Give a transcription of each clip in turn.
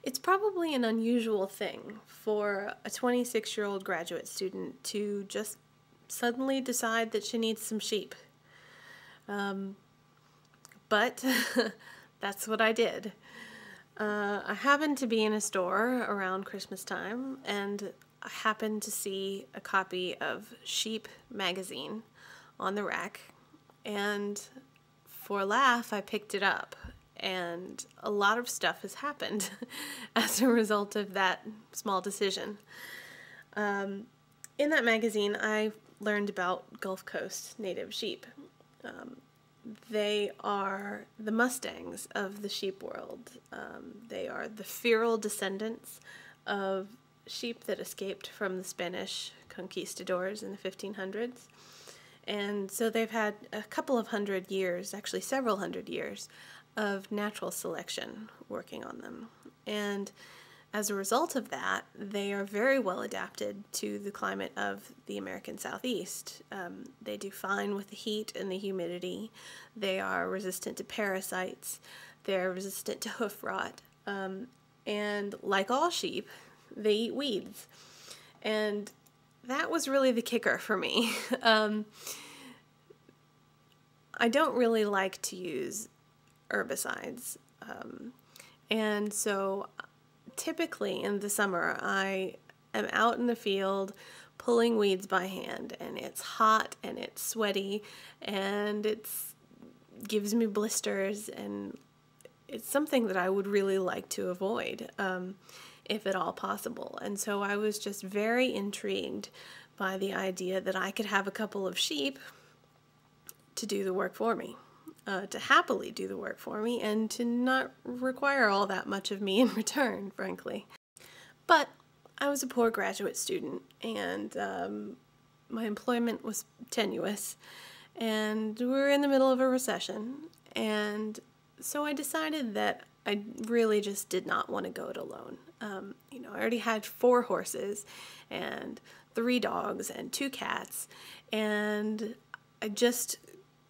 It's probably an unusual thing for a 26-year-old graduate student to just suddenly decide that she needs some sheep. But that's what I did. I happened to be in a store around Christmas time, and I happened to see a copy of Sheep magazine on the rack, and for a laugh, I picked it up, and a lot of stuff has happened as a result of that small decision. In that magazine, I learned about Gulf Coast native sheep. They are the Mustangs of the sheep world. They are the feral descendants of sheep that escaped from the Spanish conquistadors in the 1500s. And so they've had a couple of hundred years, actually several hundred years, of natural selection working on them. And as a result of that, they are very well adapted to the climate of the American Southeast. They do fine with the heat and the humidity. They are resistant to parasites. They're resistant to hoof rot. And like all sheep, they eat weeds. And that was really the kicker for me. I don't really like to use herbicides. And so typically in the summer, I am out in the field pulling weeds by hand, and it's hot and it's sweaty and it gives me blisters, and it's something that I would really like to avoid, if at all possible. And so I was just very intrigued by the idea that I could have a couple of sheep to do the work for me. To happily do the work for me and to not require all that much of me in return, frankly. But I was a poor graduate student, and my employment was tenuous, and we were in the middle of a recession, and so I decided that I really just did not want to go it alone. I already had 4 horses and 3 dogs and 2 cats, and I just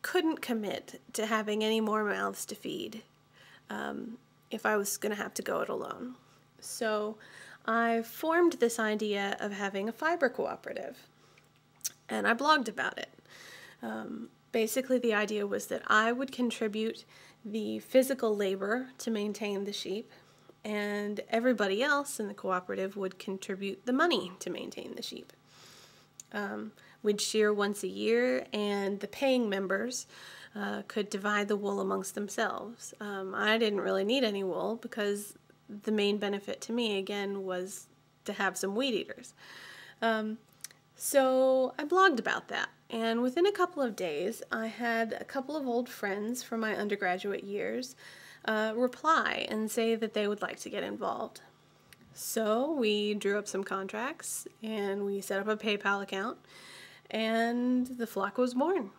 couldn't commit to having any more mouths to feed if I was going to have to go it alone. So I formed this idea of having a fiber cooperative, and I blogged about it. Basically, the idea was that I would contribute the physical labor to maintain the sheep, and everybody else in the cooperative would contribute the money to maintain the sheep. We'd shear once a year, and the paying members could divide the wool amongst themselves. I didn't really need any wool because the main benefit to me, again, was to have some weed eaters. So I blogged about that, and within a couple of days, I had a couple of old friends from my undergraduate years reply and say that they would like to get involved. So we drew up some contracts, and we set up a PayPal account, and the flock was born.